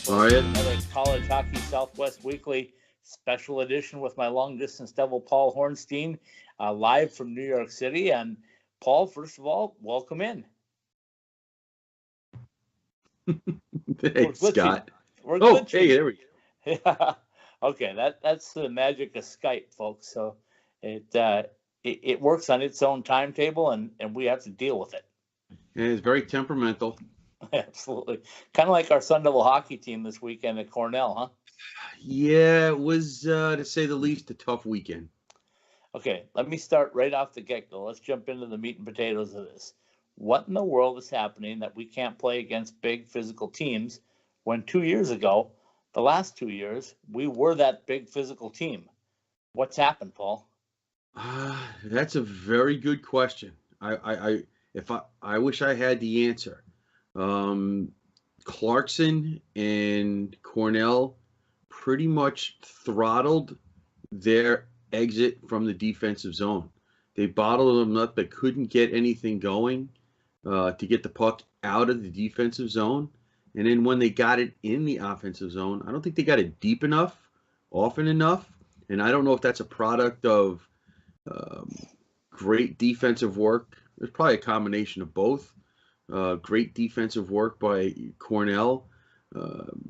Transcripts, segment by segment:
All right. Another College Hockey Southwest Weekly special edition with my long-distance devil, Paul Hornstein, live from New York City. And Paul, first of all, welcome in. Thanks, Scott. We're glitching. Hey, there we go. Yeah. Okay, that's the magic of Skype, folks. So it works on its own timetable, and we have to deal with it. And it's very temperamental. Absolutely. Kind of like our Sun Devil hockey team this weekend at Cornell, huh? Yeah, it was, to say the least, a tough weekend. Okay, let me start right off the get-go. Let's jump into the meat and potatoes of this. What in the world is happening that we can't play against big physical teams when 2 years ago, the last 2 years, we were that big physical team? What's happened, Paul? That's a very good question. I wish I had the answer. Clarkson and Cornell pretty much throttled their exit from the defensive zone. They bottled them up. They couldn't get anything going to get the puck out of the defensive zone. And then when they got it in the offensive zone, I don't think they got it deep enough, often enough. And I don't know if that's a product of great defensive work. There's probably a combination of both. Great defensive work by Cornell,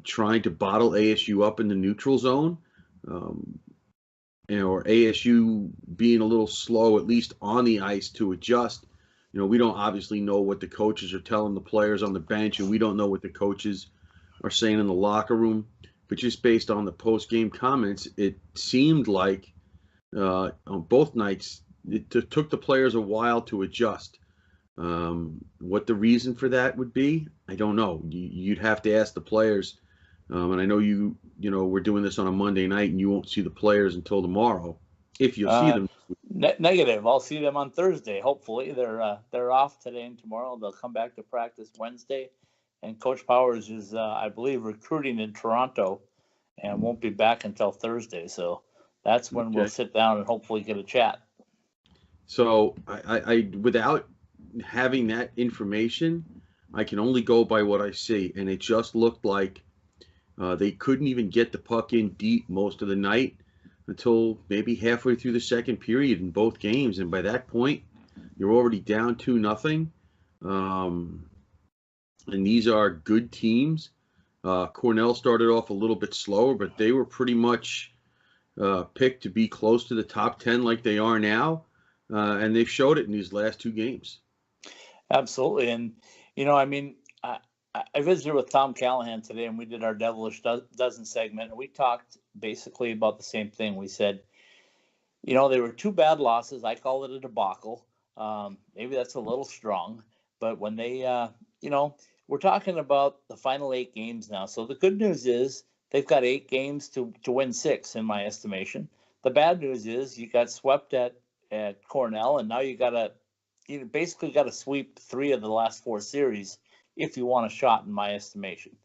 trying to bottle ASU up in the neutral zone, or ASU being a little slow, at least on the ice, to adjust. We don't obviously know what the coaches are telling the players on the bench, and we don't know what the coaches are saying in the locker room. But just based on the post-game comments, it seemed like on both nights it took the players a while to adjust. What the reason for that would be, I don't know. You'd have to ask the players. And I know we're doing this on a Monday night, and you won't see the players until tomorrow, if you'll see them. Negative. I'll see them on Thursday. Hopefully, they're off today and tomorrow. They'll come back to practice Wednesday, and Coach Powers is, I believe, recruiting in Toronto, and won't be back until Thursday. So that's when we'll sit down and hopefully get a chat. So I without having that information, I can only go by what I see, and it just looked like they couldn't even get the puck in deep most of the night until maybe halfway through the second period in both games, and by that point, you're already down 2-0. And these are good teams. Cornell started off a little bit slower, but they were pretty much picked to be close to the top 10 like they are now, and they've showed it in these last two games. Absolutely. And, I visited with Tom Callahan today, and we did our Devilish Dozen segment, and we talked basically about the same thing. We said, they were two bad losses. I call it a debacle. Maybe that's a little strong, but when they, we're talking about the final 8 games now. So the good news is they've got 8 games to win 6, in my estimation. The bad news is you got swept at Cornell, and now you basically got to sweep 3 of the last 4 series if you want a shot, in my estimation.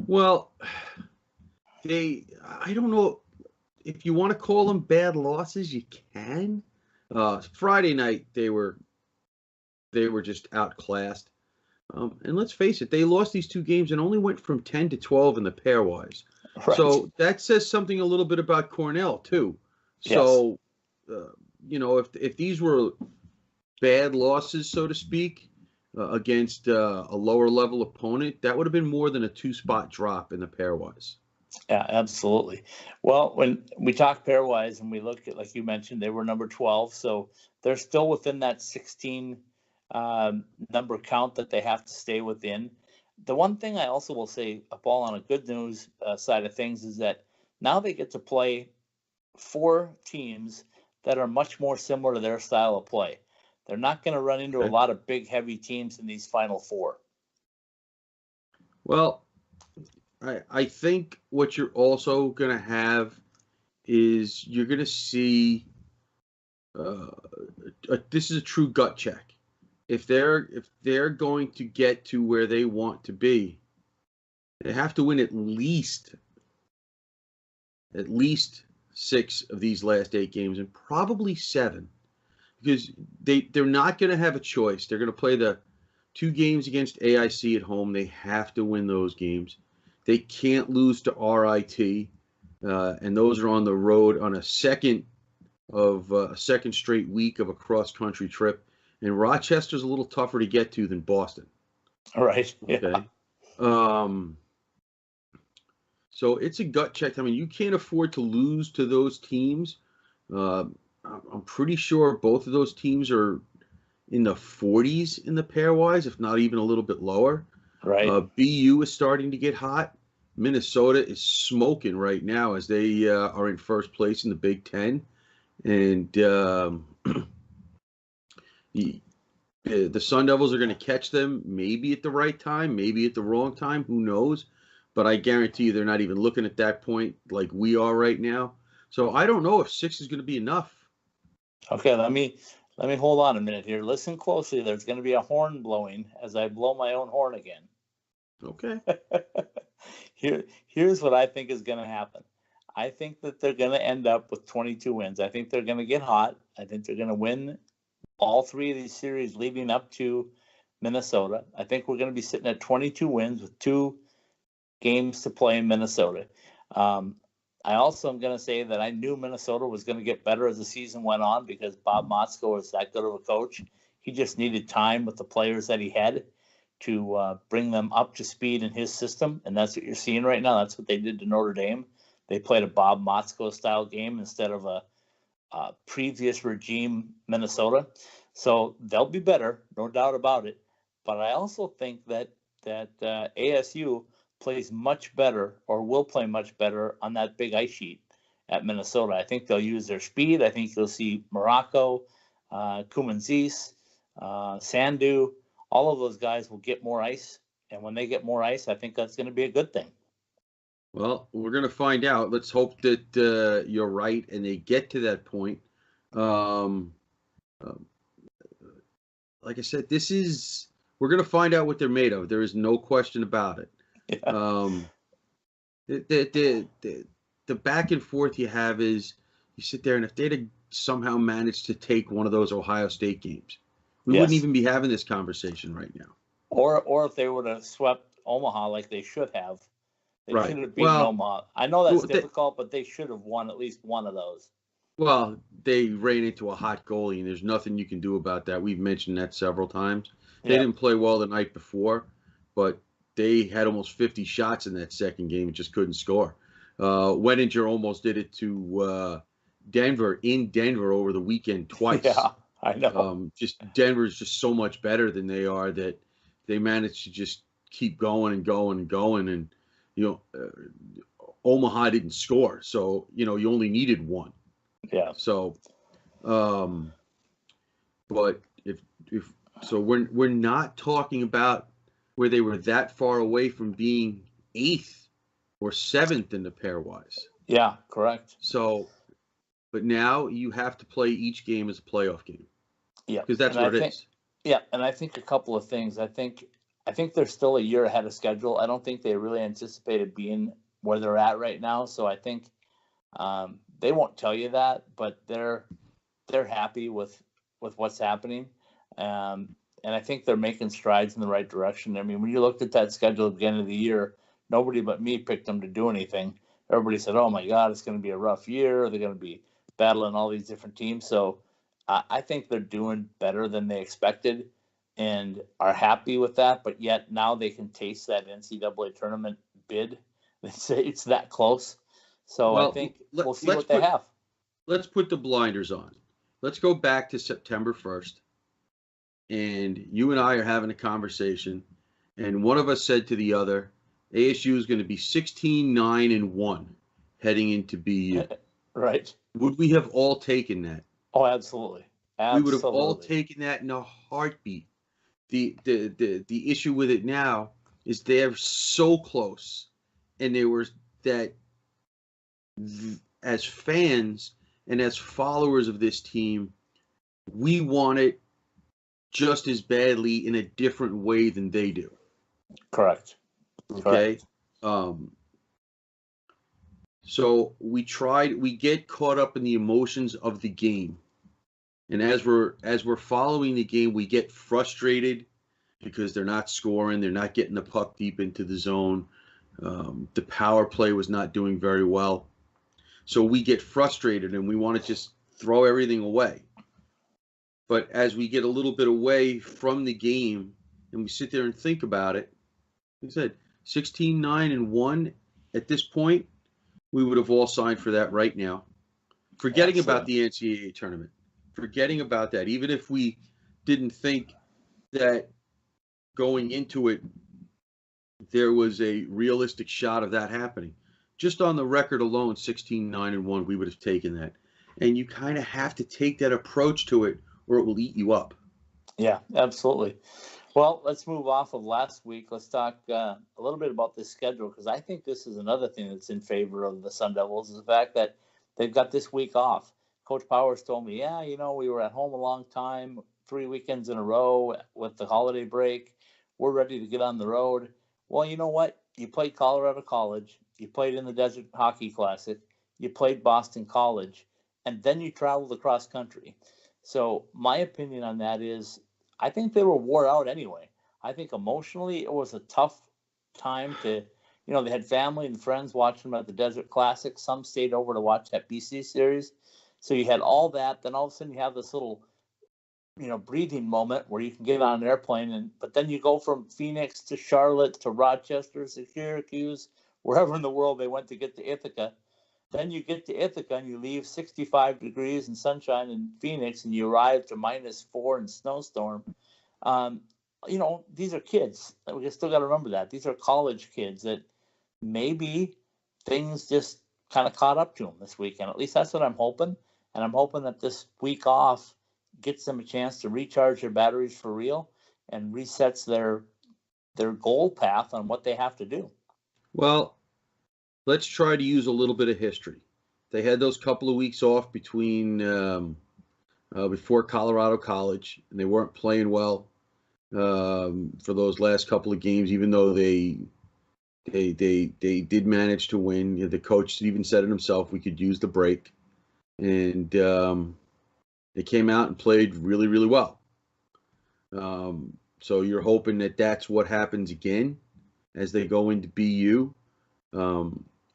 Well, I don't know if you want to call them bad losses. You can. Friday night they were just outclassed, and let's face it, they lost these 2 games and only went from 10 to 12 in the pairwise. Right. So that says something a little bit about Cornell too. So, yes. If these were bad losses, so to speak, against a lower level opponent, that would have been more than a 2-spot drop in the pairwise. Yeah, absolutely. Well, when we talk pairwise and we look at, like you mentioned, they were number 12, so they're still within that 16 number count that they have to stay within. The one thing I also will say, Paul, on a good news side of things, is that now they get to play 4 teams that are much more similar to their style of play. They're not going to run into a lot of big, heavy teams in these final 4. Well, I think what you're also going to have is you're going to see this is a true gut check. If they're going to get to where they want to be, they have to win at least 6 of these last 8 games, and probably 7. Because they're not going to have a choice. They're going to play the 2 games against AIC at home. They have to win those games. They can't lose to RIT, and those are on the road on a second straight week of a cross-country trip. And Rochester's a little tougher to get to than Boston. All right. Okay. Yeah. So it's a gut check. I mean, you can't afford to lose to those teams. I'm pretty sure both of those teams are in the 40s in the pairwise, if not even a little bit lower. Right. BU is starting to get hot. Minnesota is smoking right now as they are in first place in the Big Ten. And the Sun Devils are going to catch them maybe at the right time, maybe at the wrong time. Who knows? But I guarantee you they're not even looking at that point like we are right now. So I don't know if 6 is going to be enough. Okay, let me hold on a minute here. Listen closely. There's going to be a horn blowing as I blow my own horn again. Okay. Here's what I think is going to happen. I think that they're going to end up with 22 wins. I think they're going to get hot. I think they're going to win all 3 of these series leading up to Minnesota. I think we're going to be sitting at 22 wins with 2 games to play in Minnesota. I also am going to say that I knew Minnesota was going to get better as the season went on because Bob Motzko is that good of a coach. He just needed time with the players that he had to bring them up to speed in his system, and that's what you're seeing right now. That's what they did to Notre Dame. They played a Bob Motzko-style game instead of a previous regime Minnesota. So they'll be better, no doubt about it. But I also think that ASU plays much better or will play much better on that big ice sheet at Minnesota. I think they'll use their speed. I think you'll see Morocco, Kumanzis, Sandu. All of those guys will get more ice. And when they get more ice, I think that's going to be a good thing. Well, we're going to find out. Let's hope that you're right and they get to that point. Like I said, we're going to find out what they're made of. There is no question about it. Yeah. The back and forth you have is you sit there, and if they'd have somehow managed to take one of those Ohio State games, we wouldn't even be having this conversation right now. Or if they would have swept Omaha like they should have. They should have beaten Omaha. I know that's difficult, but they should have won at least one of those. Well, they ran into a hot goalie, and there's nothing you can do about that. We've mentioned that several times. They didn't play well the night before, but they had almost 50 shots in that second game and just couldn't score. Wettinger almost did it to Denver in Denver over the weekend twice. Yeah, I know. Denver's just so much better than they are that they managed to just keep going and going and going. And, Omaha didn't score. So, you only needed one. Yeah. So, but so we're not talking about where they were that far away from being 8th or 7th in the pairwise. Yeah, correct. So, but now you have to play each game as a playoff game. Yeah, because that's what it is. Yeah, and I think a couple of things. I think they're still a year ahead of schedule. I don't think they really anticipated being where they're at right now. So I think they won't tell you that, but they're happy with what's happening. And I think they're making strides in the right direction. I mean, when you looked at that schedule at the beginning of the year, nobody but me picked them to do anything. Everybody said, oh, my God, it's going to be a rough year. They're going to be battling all these different teams. So I think they're doing better than they expected and are happy with that. But yet now they can taste that NCAA tournament bid. It's that close. So I think we'll see what they have. Let's put the blinders on. Let's go back to September 1st. And you and I are having a conversation, and one of us said to the other, ASU is going to be 16-9-1 heading into BU. Right. Would we have all taken that? Oh, absolutely. We would have all taken that in a heartbeat. The issue with it now is they're so close, and they were that as fans and as followers of this team, we want it just as badly in a different way than they do. Correct. Okay. So we get caught up in the emotions of the game. And as we're following the game, we get frustrated because they're not scoring, they're not getting the puck deep into the zone. The power play was not doing very well. So we get frustrated and we want to just throw everything away. But as we get a little bit away from the game and we sit there and think about it, like I said, 16-9-1 at this point, we would have all signed for that right now. Forgetting about the NCAA tournament, forgetting about that, even if we didn't think that going into it, there was a realistic shot of that happening. Just on the record alone, 16-9-1, we would have taken that. And you kind of have to take that approach to it or it will eat you up. Yeah, absolutely. Well, let's move off of last week. Let's talk a little bit about this schedule, because I think this is another thing that's in favor of the Sun Devils, is the fact that they've got this week off. Coach Powers told me, yeah, we were at home a long time, 3 weekends in a row with the holiday break. We're ready to get on the road. Well, you know what? You played Colorado College. You played in the Desert Hockey Classic. You played Boston College. And then you traveled across country. So my opinion on that is, I think they were wore out anyway. I think emotionally it was a tough time to, they had family and friends watching them at the Desert Classic. Some stayed over to watch that BC series. So you had all that. Then all of a sudden you have this little, breathing moment where you can get on an airplane. But then you go from Phoenix to Charlotte to Rochester to Syracuse, wherever in the world they went to get to Ithaca. Then you get to Ithaca and you leave 65 degrees and sunshine in Phoenix and you arrive to -4 and snowstorm. These are kids. We still got to remember that. These are college kids that maybe things just kind of caught up to them this weekend. At least that's what I'm hoping. And I'm hoping that this week off gets them a chance to recharge their batteries for real and resets their goal path on what they have to do. Well, let's try to use a little bit of history. They had those couple of weeks off between before Colorado College, and they weren't playing well for those last couple of games, even though they did manage to win. The coach even said it himself, we could use the break. And they came out and played really, really well. So you're hoping that that's what happens again as they go into BU.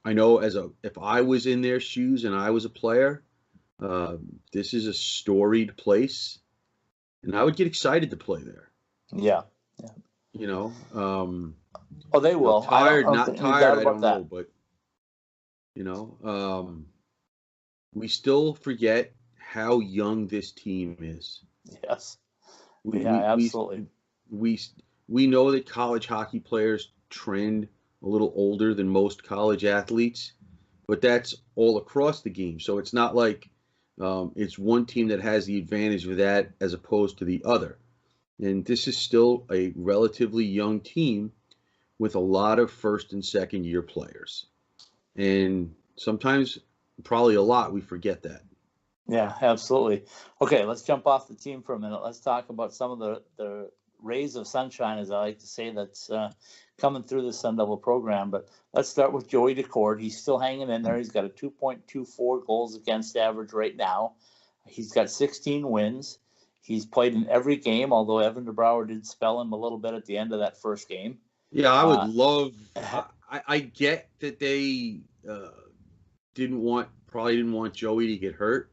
I know if I was in their shoes and I was a player, this is a storied place, and I would get excited to play there. Yeah. Oh, they will. Tired, not tired, I don't know, but we still forget how young this team is. Yes. Absolutely. We know that college hockey players trend a little older than most college athletes, but that's all across the game. So it's not like it's one team that has the advantage of that as opposed to the other. And this is still a relatively young team with a lot of first and second year players. And sometimes, probably a lot, we forget that. Yeah, absolutely. Okay, let's jump off the team for a minute. Let's talk about some of the rays of sunshine, as I like to say, that's coming through the Sun Devil program. But let's start with Joey Decord. He's still hanging in there. He's got a 2.24 goals against average right now. He's got 16 wins. He's played in every game, although Evan DeBrouwer did spell him a little bit at the end of that first game. Yeah, I would love. I get that they probably didn't want Joey to get hurt,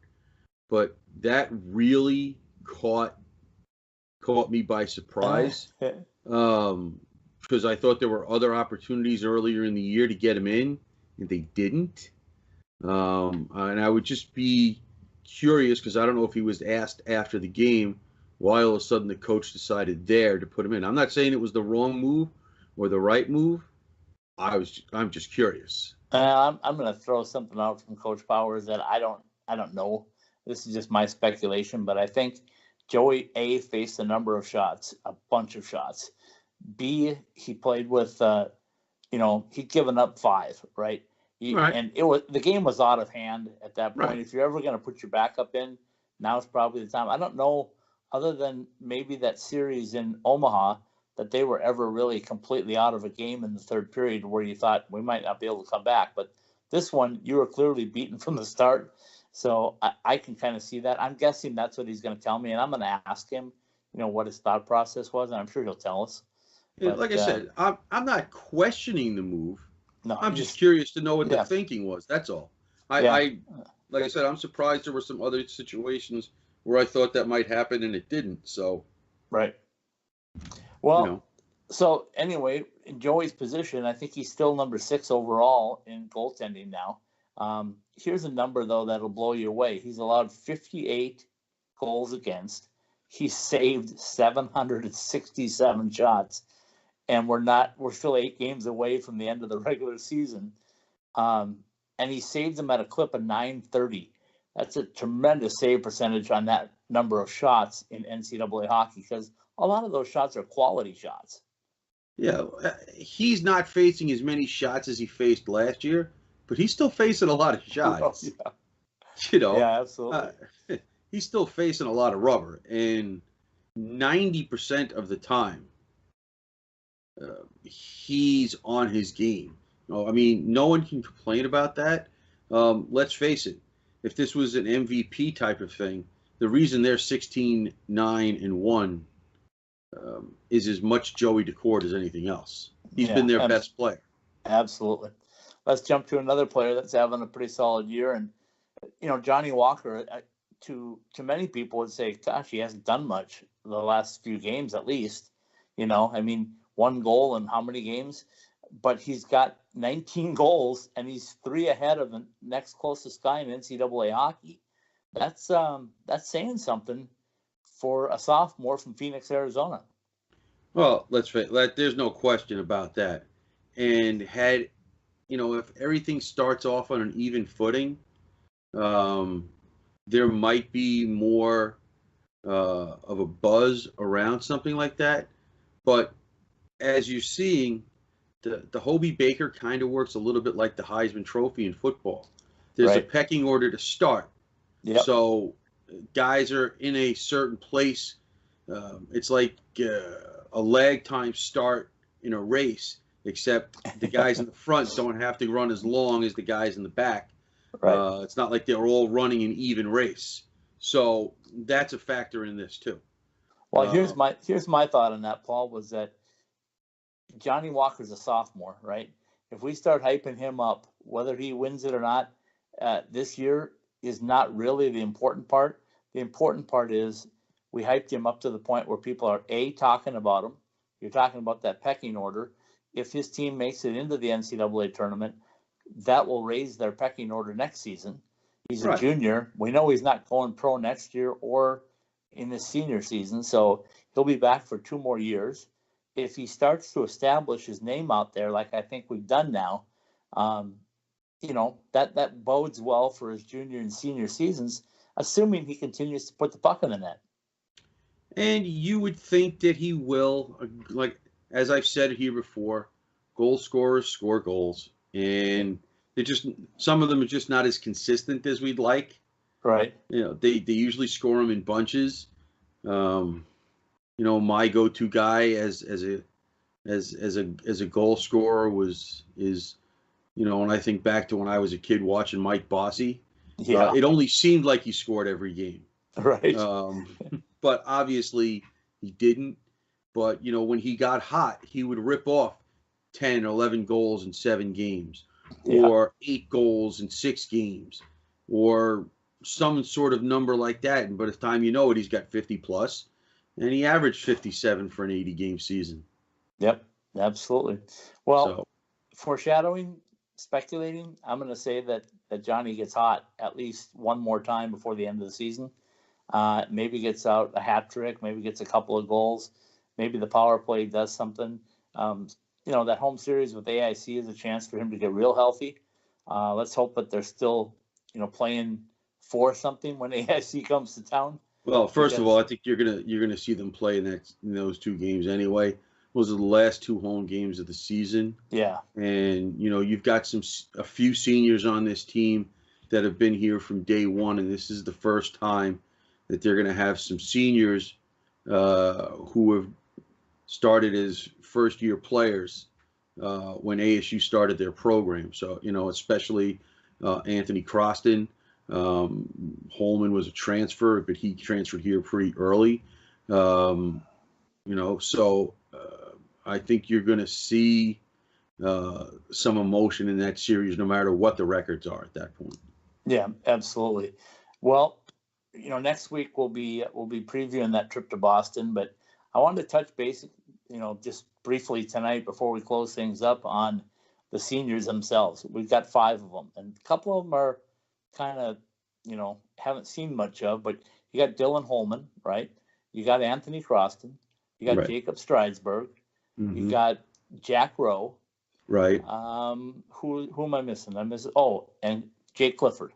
but that really caught me by surprise. Because I thought there were other opportunities earlier in the year to get him in, and they didn't. And I would just be curious, because I don't know if he was asked after the game why all of a sudden the coach decided there to put him in. I'm not saying it was the wrong move or the right move. I'm just curious. I'm going to throw something out from Coach Powers that I don't know. This is just my speculation, but I think Joey A faced a number of shots, a bunch of shots. B, he played with, he'd given up 5, right? Right. And the game was out of hand at that point. Right. If you're ever going to put your backup in, now's probably the time. I don't know, other than maybe that series in Omaha, that they were ever really completely out of a game in the third period where you thought we might not be able to come back. But this one, you were clearly beaten from the start. So I can kind of see that. I'm guessing that's what he's going to tell me, and I'm going to ask him, what his thought process was, and I'm sure he'll tell us. Yeah, but, like I said, I'm not questioning the move. No, I'm just curious to know what the yeah, thinking was. That's all. yeah, Like I said, I'm surprised there were some other situations where I thought that might happen and it didn't. So, right. you Well, know, so anyway, in Joey's position, I think he's still number 6 overall in goaltending now. Here's a number though that'll blow you away. He's allowed 58 goals against. He saved 767 shots, and we're still 8 games away from the end of the regular season. And he saved them at a clip of 930. That's a tremendous save percentage on that number of shots in NCAA hockey, because a lot of those shots are quality shots. yeah, he's not facing as many shots as he faced last year, but he's still facing a lot of shots. Yeah. You know, Yeah, absolutely. he's still facing a lot of rubber, and 90% of the time, he's on his game. I mean, no one can complain about that. Let's face it, if this was an MVP type of thing, the reason they're 16-9-1 is as much Joey Decord as anything else. He's been their best player. Absolutely. Let's jump to another player that's having a pretty solid year. And, Johnny Walker, to many people would say, gosh, he hasn't done much the last few games at least. I mean, 1 goal in how many games? But he's got 19 goals, and he's 3 ahead of the next closest guy in NCAA hockey. That's saying something for a sophomore from Phoenix, Arizona. Well, let's face it, there's no question about that. And if everything starts off on an even footing, there might be more of a buzz around something like that. But as you're seeing, the Hobey Baker kind of works a little bit like the Heisman Trophy in football. There's a pecking order to start. Yep. So guys are in a certain place. It's like a lag time start in a race, except the guys in the front don't have to run as long as the guys in the back. Right. It's not like they're all running an even race. So that's a factor in this too. Well, here's my thought on that, Paul, was that Johnny Walker's a sophomore, right? If we start hyping him up, whether he wins it or not, this year is not really the important part. The important part is we hyped him up to the point where people are talking about him. You're talking about that pecking order. If his team makes it into the NCAA tournament, that will raise their pecking order next season. He's a junior. We know he's not going pro next year or in his senior season, so he'll be back for 2 more years. If he starts to establish his name out there, like I think we've done now, that bodes well for his junior and senior seasons, assuming he continues to put the puck in the net. And you would think that he will, like as I've said here before, goal scorers score goals, and some of them are just not as consistent as we'd like. Right. They usually score them in bunches. My go-to guy as a goal scorer is when I think back to when I was a kid watching Mike Bossy. Yeah. It only seemed like he scored every game. Right. But obviously he didn't. But when he got hot, he would rip off 10 or 11 goals in 7 games, or 8 goals in 6 games, or some sort of number like that. And by the time you know it, he's got 50 plus, and he averaged 57 for an 80-game season. Yep, absolutely. Well, foreshadowing, speculating, I'm going to say that Johnny gets hot at least 1 more time before the end of the season. Maybe gets out a hat trick, maybe gets a couple of goals, maybe the power play does something. That home series with AIC is a chance for him to get real healthy. Let's hope that they're still, playing for something when AIC comes to town. Well, first of all, I think you're gonna see them play in those 2 games anyway. Those are the last 2 home games of the season. Yeah. And you've got a few seniors on this team that have been here from day one, and this is the first time that they're going to have some seniors who have started as first-year players when ASU started their program. So, especially Anthony Croston. Holman was a transfer, but he transferred here pretty early. So I think you're going to see some emotion in that series, no matter what the records are at that point. Yeah, absolutely. Well, next week we'll be previewing that trip to Boston, but I wanted to touch base, just briefly tonight before we close things up on the seniors themselves. We've got 5 of them, and a couple of them are kind of, haven't seen much of, but you got Dylan Holman, right? You got Anthony Croston, you got Right. Jacob Stridesberg, you Mm-hmm. got Jack Rowe. Right. Who am I missing? And Jake Clifford.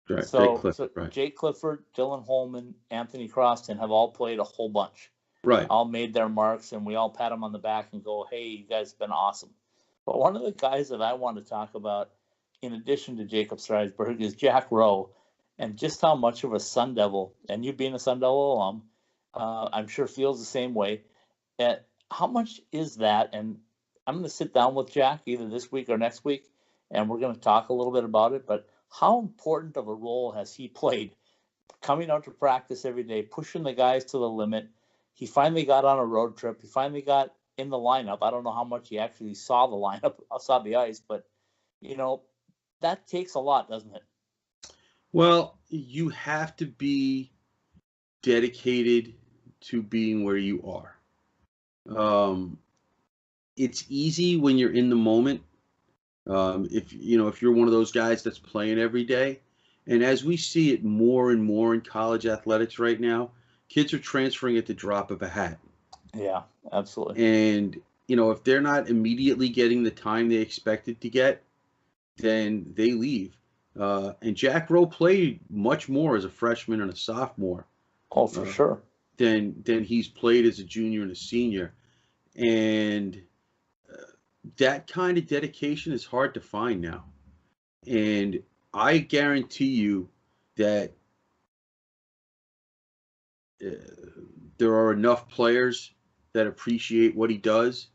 Right. Jake So Clifford. Right. Jake Clifford, Dylan Holman, Anthony Croston have all played a whole bunch. Right. All made their marks, and we all pat them on the back and go, "Hey, you guys have been awesome." But one of the guys that I want to talk about, in addition to Jacob Stridesberg, is Jack Rowe, and just how much of a Sun Devil, and you being a Sun Devil alum, I'm sure feels the same way. How much is that? And I'm going to sit down with Jack either this week or next week, and we're going to talk a little bit about it. But how important of a role has he played coming out to practice every day, pushing the guys to the limit? He finally got on a road trip. He finally got in the lineup. I don't know how much he actually saw the lineup, saw the ice, but that takes a lot, doesn't it? Well, you have to be dedicated to being where you are. It's easy when you're in the moment. If you're one of those guys that's playing every day, and as we see it more and more in college athletics right now, kids are transferring at the drop of a hat. Yeah, absolutely. And if they're not immediately getting the time they expected to get, then they leave. And Jack Rowe played much more as a freshman and a sophomore. Oh, for sure. Than he's played as a junior and a senior. And that kind of dedication is hard to find now. And I guarantee you that there are enough players that appreciate what he does.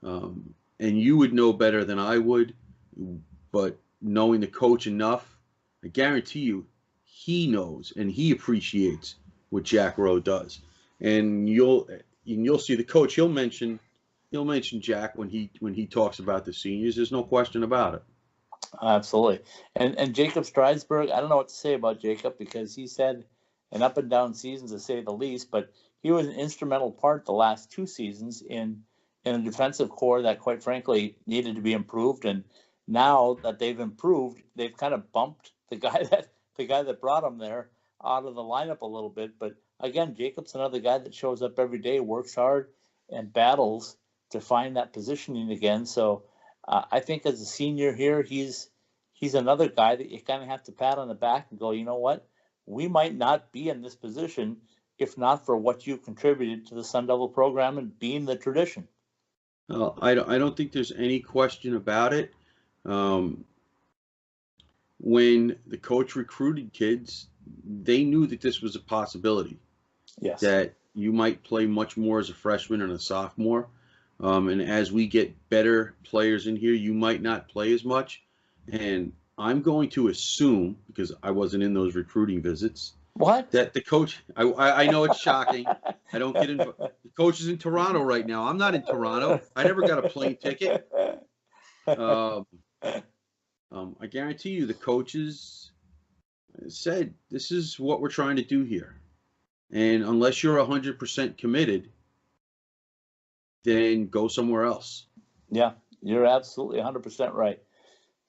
And you would know better than I would, but knowing the coach enough, I guarantee you he knows and he appreciates what Jack Rowe does. And you'll see the coach, he'll mention Jack when he talks about the seniors. There's no question about it. Absolutely. And Jacob Stridesberg, I don't know what to say about Jacob because he's had an up and down season to say the least, but he was an instrumental part the last 2 seasons in a defensive core that quite frankly needed to be improved. And now that they've improved, they've kind of bumped the guy that brought him there out of the lineup a little bit. But again, Jacob's another guy that shows up every day, works hard, and battles to find that positioning again. So I think as a senior here, he's another guy that you kind of have to pat on the back and go, you know what? We might not be in this position if not for what you contributed to the Sun Devil program and being the tradition. I don't think there's any question about it. When the coach recruited kids, they knew that this was a possibility. Yes. That you might play much more as a freshman and a sophomore. And as we get better players in here, you might not play as much. And I'm going to assume, because I wasn't in those recruiting visits, that the coach, I know it's shocking. I don't get involved. The coach is in Toronto right now. I'm not in Toronto. I never got a plane ticket. I guarantee you the coaches said, this is what we're trying to do here. And unless you're 100% committed, then go somewhere else. Yeah, you're absolutely 100% right.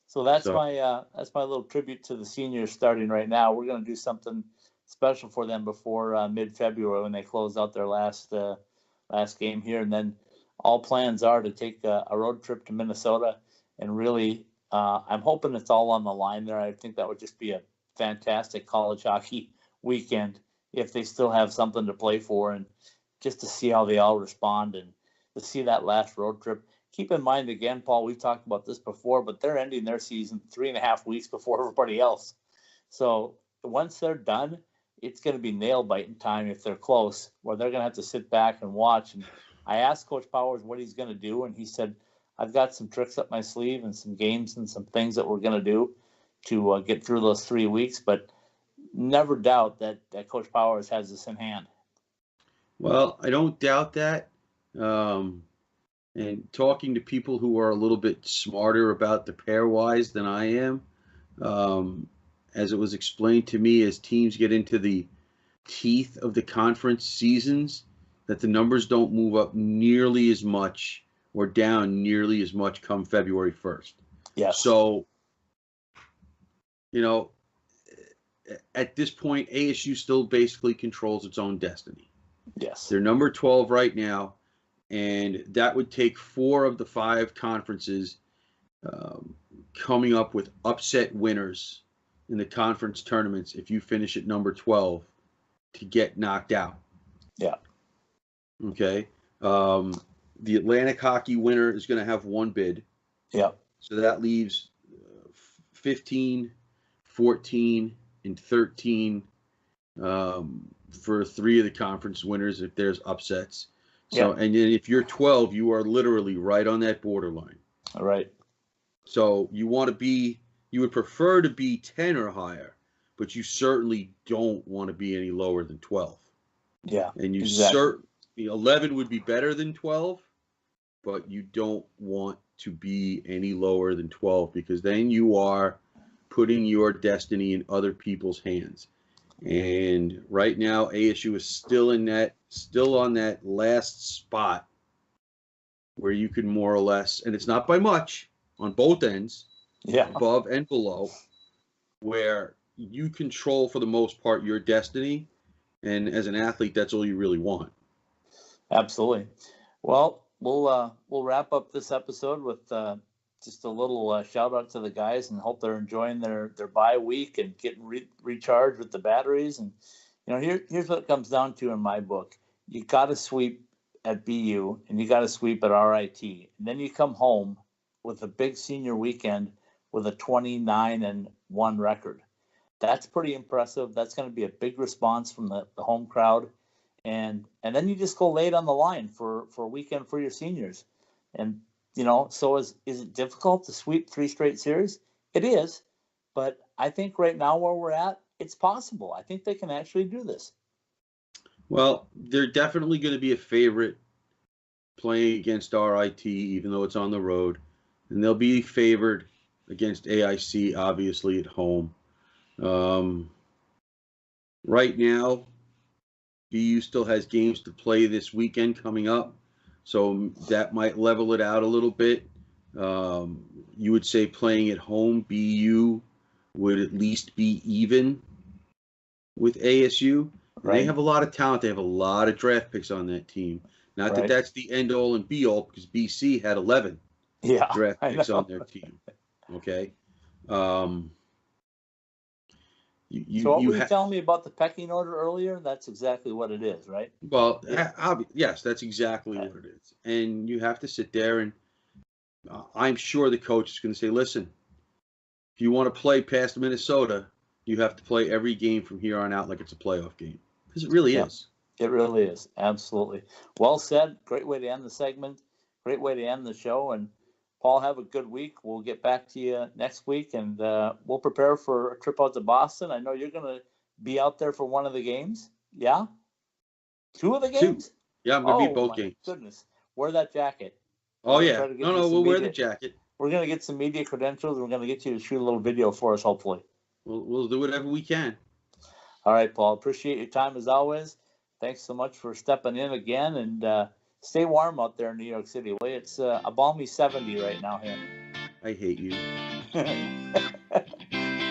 So that's my little tribute to the seniors starting right now. We're going to do something special for them before mid-February when they close out their last game here, and then all plans are to take a road trip to Minnesota, and really I'm hoping it's all on the line there. I think that would just be a fantastic college hockey weekend if they still have something to play for, and just to see how they all respond and to see that last road trip. Keep in mind, again, Paul, we've talked about this before, but they're ending their season 3.5 weeks before everybody else. So once they're done, it's going to be nail-biting time if they're close, where they're going to have to sit back and watch. And I asked Coach Powers what he's going to do, and he said, I've got some tricks up my sleeve and some games and some things that we're going to do to get through those 3 weeks. But never doubt that Coach Powers has this in hand. Well, I don't doubt that. and talking to people who are a little bit smarter about the pairwise than I am, as it was explained to me, as teams get into the teeth of the conference seasons, that the numbers don't move up nearly as much or down nearly as much come February 1st. Yes. So, at this point, ASU still basically controls its own destiny. Yes. They're number 12 right now, and that would take 4 of the 5 conferences coming up with upset winners in the conference tournaments if you finish at number 12 to get knocked out. Yeah. Okay. The Atlantic Hockey winner is going to have 1 bid. Yeah. So that leaves 15, 14, and 13 for 3 of the conference winners if there's upsets. So, and then if you're 12, you are literally right on that borderline. All right. So you would prefer to be 10 or higher, but you certainly don't want to be any lower than 12. Yeah. And you exactly. 11 would be better than 12, but you don't want to be any lower than 12 because then you are putting your destiny in other people's hands. And right now, ASU is still on that last spot where you can more or less, and it's not by much on both ends, above and below, where you control for the most part your destiny. And as an athlete, that's all you really want. Absolutely. Well, we'll wrap up this episode with just a little shout out to the guys, and hope they're enjoying their bye week and getting recharged with the batteries. And here's what it comes down to in my book: you got to sweep at BU and you got to sweep at RIT, and then you come home with a big senior weekend with a 29-1 record. That's pretty impressive. That's going to be a big response from the home crowd. And then you just go lay it on the line for a weekend for your seniors. And, so is it difficult to sweep 3 straight series? It is. But I think right now where we're at, it's possible. I think they can actually do this. Well, they're definitely going to be a favorite playing against RIT, even though it's on the road. And they'll be favored against AIC, obviously, at home. Right now, BU still has games to play this weekend coming up, so that might level it out a little bit. You would say playing at home, BU would at least be even with ASU. Right. They have a lot of talent. They have a lot of draft picks on that team. Not that that's the end all and be all, because BC had 11 draft picks on their team. Okay. So what were you telling me about the pecking order earlier? That's exactly what it is, right? Well, yes, that's exactly what it is. And you have to sit there, and I'm sure the coach is going to say, listen, if you want to play past Minnesota, you have to play every game from here on out like it's a playoff game. Because it really is. It really is. Absolutely. Well said. Great way to end the segment. Great way to end the show. And Paul, have a good week. We'll get back to you next week, and we'll prepare for a trip out to Boston. I know you're going to be out there for one of the games. Yeah? 2 of the games? 2. Yeah, I'm going to be both games. Goodness. Wear that jacket. Oh, yeah. No, we'll wear the jacket. We're going to get some media credentials. We're going to get you to shoot a little video for us, hopefully. We'll do whatever we can. All right, Paul. Appreciate your time as always. Thanks so much for stepping in again, and stay warm out there in New York City. It's a balmy 70 right now here. I hate you.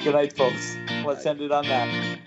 Good night, folks. Let's end it on that.